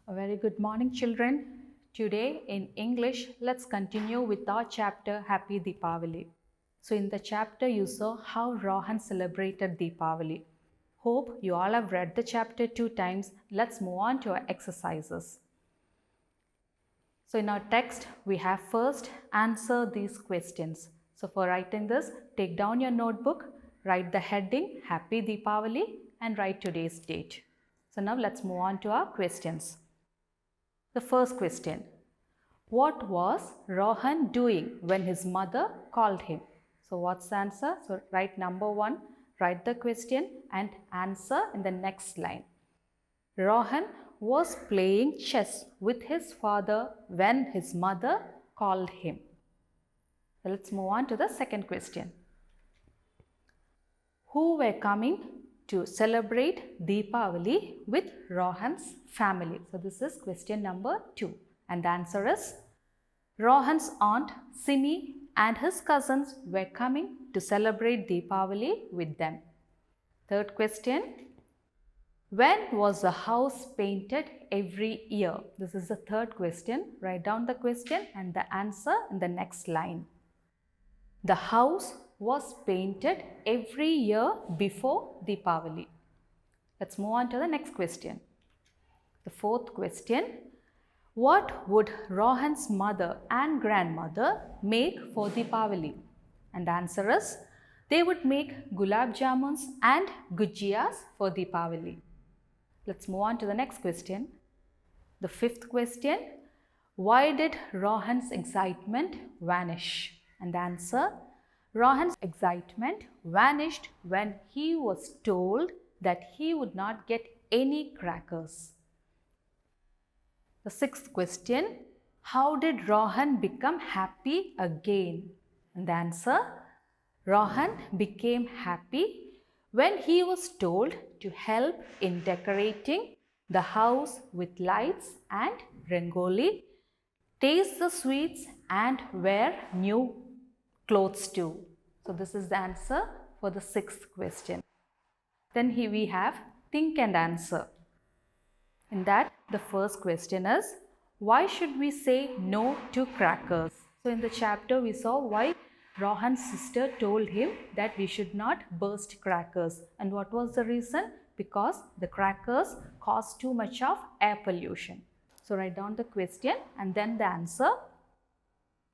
A very good morning, children. Today in English, let's continue with our chapter Happy Deepavali. So in the chapter, you saw how Rohan celebrated Deepavali. Hope you all have read the chapter 2 times. Let's move on to our exercises. So in our text, we have first answer these questions. So for writing this, take down your notebook, write the heading Happy Deepavali and write today's date. So now let's move on to our questions. The first question, what was Rohan doing when his mother called him? So what's the answer? So write number 1, write the question and answer in the next line. Rohan was playing chess with his father when his mother called him. So let's move on to the second question. Who were coming to celebrate Deepavali with Rohan's family? So this is question number 2 and the answer is Rohan's aunt Simi and his cousins were coming to celebrate Deepavali with them. Third question, when was the house painted every year? This is the third question. Write down the question and the answer in the next line. The house was painted every year before Deepavali. Let's move on to the next question. The fourth question, what would Rohan's mother and grandmother make for Deepavali? And the answer is, they would make gulab jamuns and gujiyyas for Deepavali. Let's move on to the next question. The fifth question, why did Rohan's excitement vanish? And the answer, Rohan's excitement vanished when he was told that he would not get any crackers. The sixth question, how did Rohan become happy again? And the answer, Rohan became happy when he was told to help in decorating the house with lights and rangoli, taste the sweets and wear new clothes too. So this is the answer for the sixth question. Then here we have think and answer. In that, the first question is, why should we say no to crackers? So in the chapter we saw why Rohan's sister told him that we should not burst crackers. And what was the reason? Because the crackers cause too much of air pollution. So write down the question and then the answer.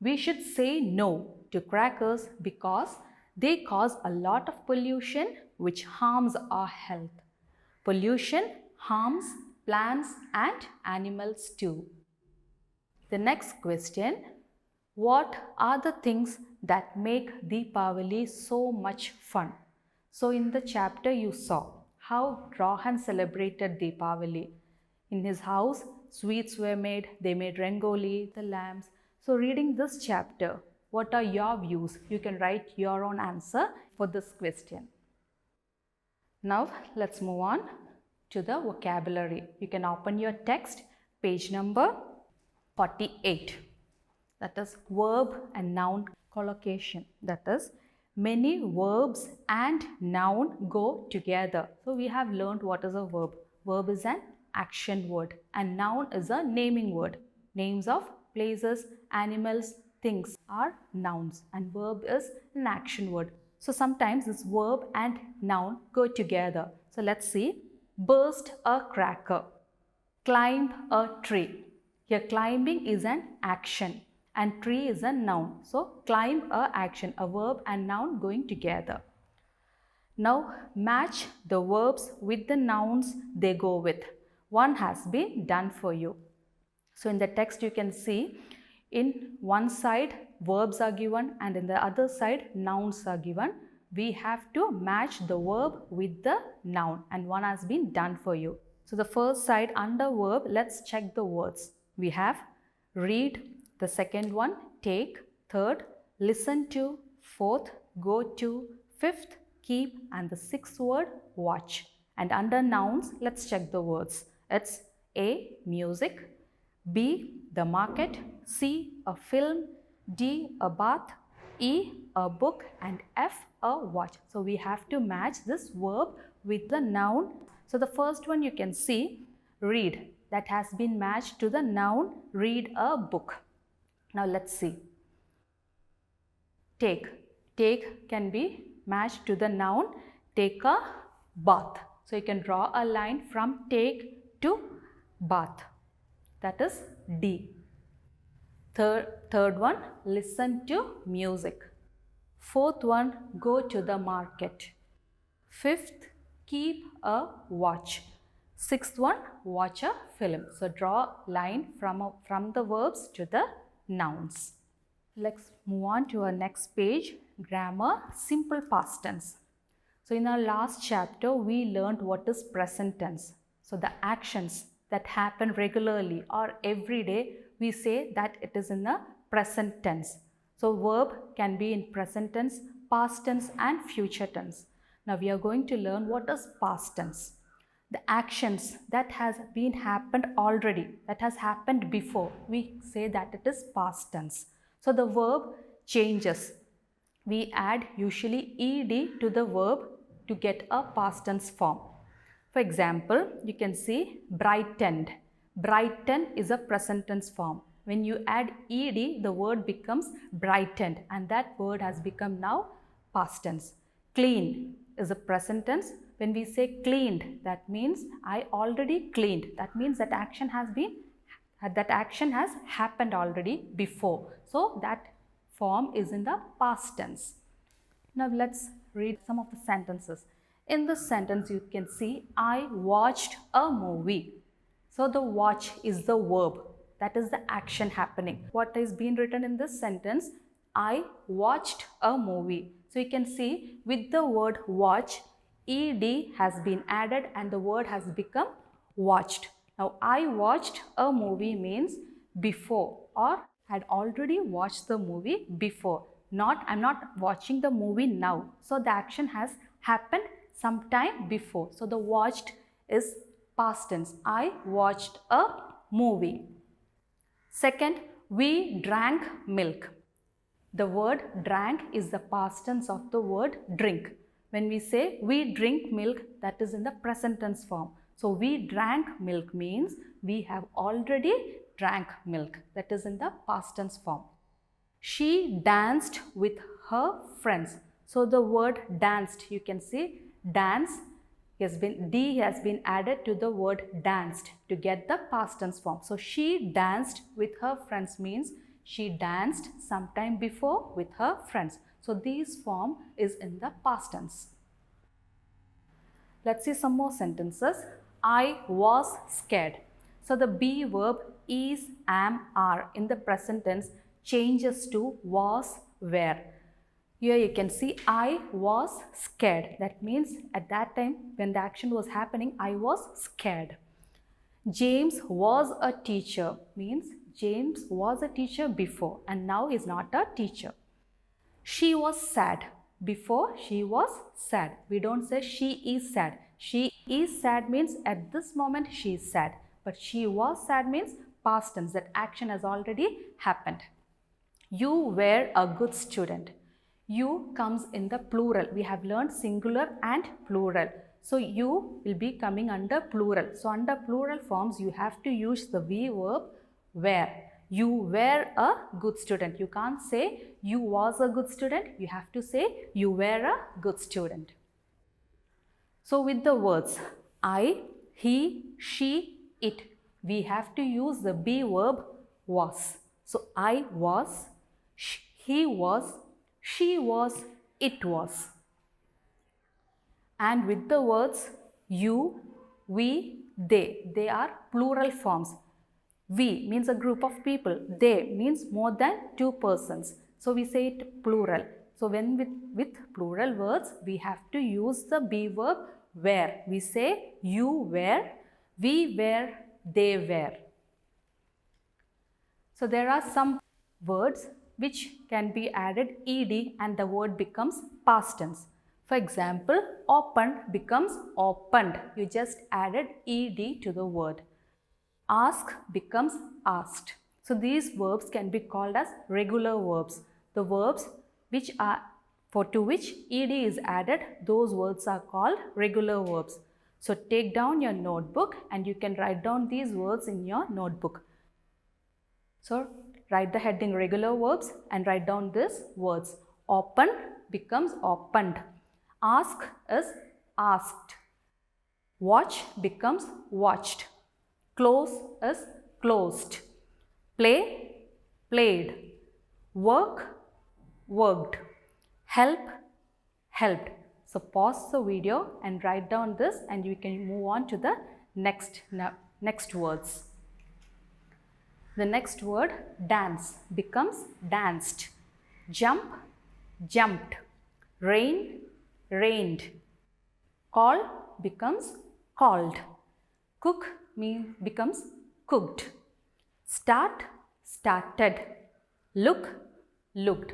We should say no to crackers because they cause a lot of pollution which harms our health. Pollution harms plants and animals too. The next question, what are the things that make Deepavali so much fun? So in the chapter you saw how Rohan celebrated Deepavali. In his house, sweets were made, they made rangoli, the lamps. So reading this chapter, what are your views? You can write your own answer for this question. Now let's move on to the vocabulary. You can open your text, page number 48. That is verb and noun collocation. That is many verbs and noun go together. So we have learned what is a verb. Verb is an action word and noun is a naming word. Names of places, animals, things are nouns and verb is an action word. So sometimes this verb and noun go together. So let's see. Burst a cracker, climb a tree. Here climbing is an action and tree is a noun. So climb a action, a verb and noun going together. Now match the verbs with the nouns they go with. One has been done for you. So in the text you can see in one side verbs are given and in the other side nouns are given. We have to match the verb with the noun and one has been done for you. So the first side under verb, let's check the words. We have read, the second one take, third listen to, fourth go to, fifth keep and the sixth word watch. And under nouns, let's check the words. It's A, music, B, the market, C, a film, D, a bath, E, a book and F, a watch. So we have to match this verb with the noun. So the first one you can see read. that has been matched to the noun read a book. Now let's see. Take. Take can be matched to the noun take a bath. So you can draw a line from take to bath. That is D. Third one, listen to music. Fourth one, go to the market. Fifth, keep a watch. Sixth one, watch a film. So draw line from the verbs to the nouns. Let's move on to our next page, grammar, simple past tense. So in our last chapter, we learned what is present tense. So the actions that happen regularly or every day, we say that it is in the present tense. So verb can be in present tense, past tense and future tense. Now we are going to learn what is past tense. The actions that has been happened already, that has happened before, we say that it is past tense. So the verb changes. We add usually ed to the verb to get a past tense form. For example, you can see brightened. Brighten is a present tense form. When you add ed, the word becomes brightened and that word has become now past tense. Clean is a present tense. When we say cleaned, that means I already cleaned. That means that action has happened already before. So that form is in the past tense. Now let's read some of the sentences. In this sentence you can see I watched a movie. So the watch is the verb. That is the action happening. What is being written in this sentence? I watched a movie. So you can see with the word watch, ed has been added and the word has become watched. Now I watched a movie means before or had already watched the movie before. I'm not watching the movie now. So the action has happened sometime before. So the watched is past tense. I watched a movie. Second, we drank milk. The word drank is the past tense of the word drink. When we say we drink milk, that is in the present tense form. So we drank milk means we have already drank milk. That is in the past tense form. She danced with her friends. So the word danced, you can see dance D has been added to the word danced to get the past tense form. So she danced with her friends means she danced sometime before with her friends. So this form is in the past tense. Let's see some more sentences. I was scared. So the be verb is, am, are in the present tense changes to was, were. Here you can see I was scared. That means at that time when the action was happening, I was scared. James was a teacher means James was a teacher before and now is not a teacher. She was sad. Before she was sad. We don't say she is sad. She is sad means at this moment she is sad. But she was sad means past tense. That action has already happened. You were a good student. You comes in the plural. We have learned singular and plural. So you will be coming under plural. So under plural forms you have to use the we verb were. You were a good student. You can't say you was a good student. You have to say you were a good student. So with the words I, he, she, it, we have to use the be verb was. So I was, he was, she was, it was. And with the words you, we, they are plural forms. We means a group of people. They means more than two persons. So we say it plural. So when with plural words, we have to use the be verb were. We say you were, we were, they were. So there are some words which can be added ed and the word becomes past tense. For example, open becomes opened. You just added ed to the word. Ask becomes asked. So these verbs can be called as regular verbs. The verbs which are to which ed is added, those words are called regular verbs. So take down your notebook and you can write down these words in your notebook. So write the heading regular verbs and write down these words. Open becomes opened. Ask is asked. Watch becomes watched. Close is closed. Play, played. Work, worked. Help, helped. So pause the video and write down this and you can move on to the next words. The next word dance becomes danced. Jump, jumped. Rain, rained. Call becomes called. Cook becomes cooked. Start, started. Look, looked.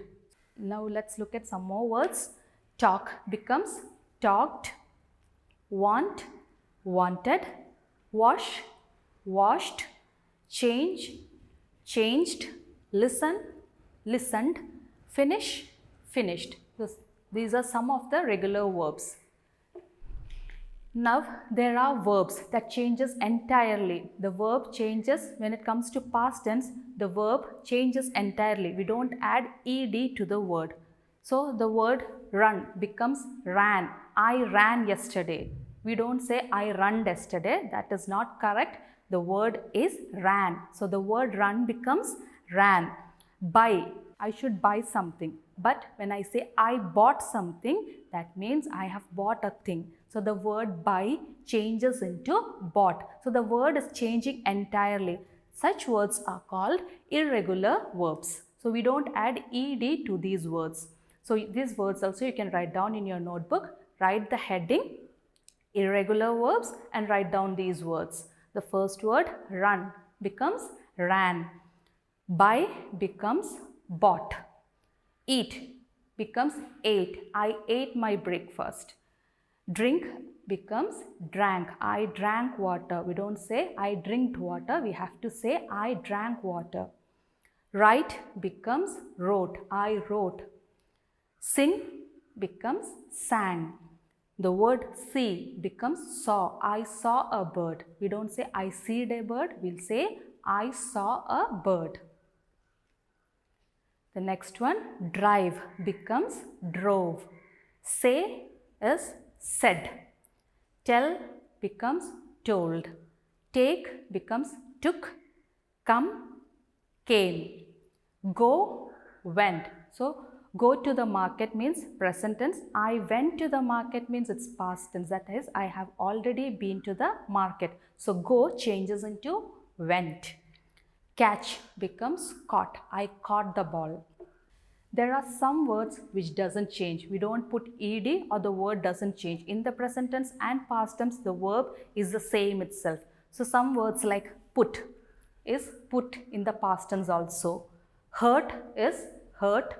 Now let's look at some more words. Talk becomes talked. Want, wanted. Wash, washed. Change, changed. Listen, listened. Finish, finished. These are some of the regular verbs. Now there are verbs that changes entirely. The verb changes when it comes to past tense. The verb changes entirely. We don't add ed to the word. So the word run becomes ran. I ran yesterday. We don't say I run yesterday. That is not correct. The word is ran. So the word run becomes ran. Buy. I should buy something. But when I say I bought something, that means I have bought a thing. So the word buy changes into bought. So the word is changing entirely. Such words are called irregular verbs. So we don't add ed to these words. So these words also you can write down in your notebook. Write the heading irregular verbs and write down these words. The first word run becomes ran. Buy becomes bought. Eat becomes ate. I ate my breakfast. Drink becomes drank. I drank water. We don't say I drinked water. We have to say I drank water. Write becomes wrote. I wrote. Sing becomes sang. The word see becomes saw. I saw a bird. We don't say I seed a bird. We'll say I saw a bird. The next one, drive becomes drove. Say is said. Tell becomes told. Take becomes took. Come, came. Go, went. So go to the market means present tense. I went to the market means it's past tense. That is, I have already been to the market. So go changes into went. Catch becomes caught. I caught the ball. There are some words which doesn't change. We don't put ed or the word doesn't change. In the present tense and past tense, the verb is the same itself. So some words like put is put in the past tense also. Hurt is hurt.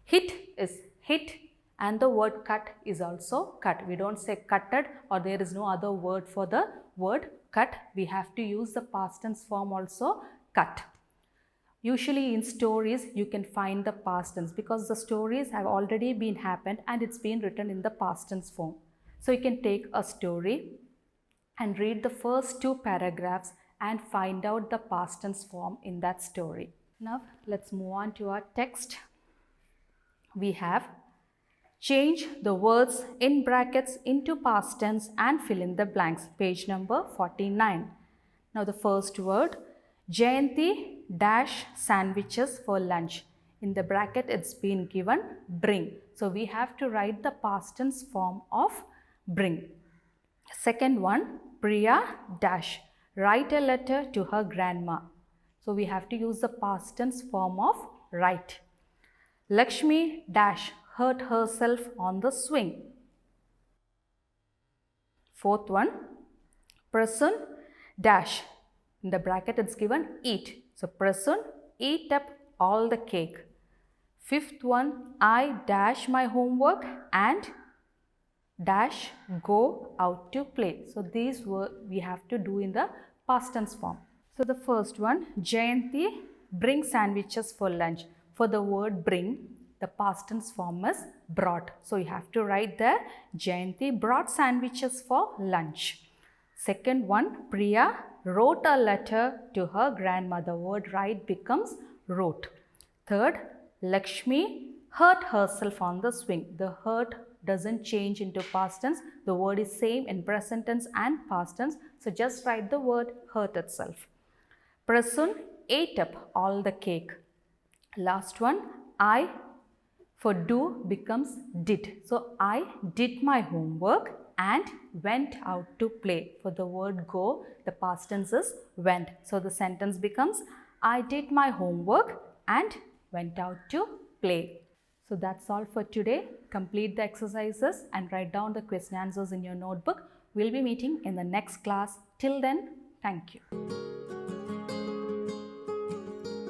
Hit is hit. And the word cut is also cut. We don't say cutted or there is no other word for the word cut. We have to use the past tense form also, cut. Usually in stories you can find the past tense because the stories have already been happened and it's been written in the past tense form. So you can take a story and read the first 2 paragraphs and find out the past tense form in that story. Now let's move on to our text. We have change the words in brackets into past tense and fill in the blanks. Page number 49. Now the first word, Jayanti dash sandwiches for lunch. In the bracket it's been given bring. So we have to write the past tense form of bring. Second one, Priya dash write a letter to her grandma. So we have to use the past tense form of write. Lakshmi dash hurt herself on the swing. Fourth one, Prasun dash, in the bracket it's given eat. So Prasun eat up all the cake. Fifth one, I dash my homework and dash go out to play. So these we have to do in the past tense form. So the first one, Jayanti bring sandwiches for lunch. For the word bring, the past tense form is brought. So you have to write there, Jayanti brought sandwiches for lunch. Second one, Priya wrote a letter to her grandmother. Word write becomes wrote. Third, Lakshmi hurt herself on the swing. The hurt doesn't change into past tense. The word is same in present tense and past tense. So just write the word hurt itself. Prasun ate up all the cake. Last one, I for do becomes did. So I did my homework and went out to play. For the word go, the past tense is went. So the sentence becomes, I did my homework and went out to play. So that's all for today. Complete the exercises and write down the question answers in your notebook. We'll be meeting in the next class. Till then, thank you.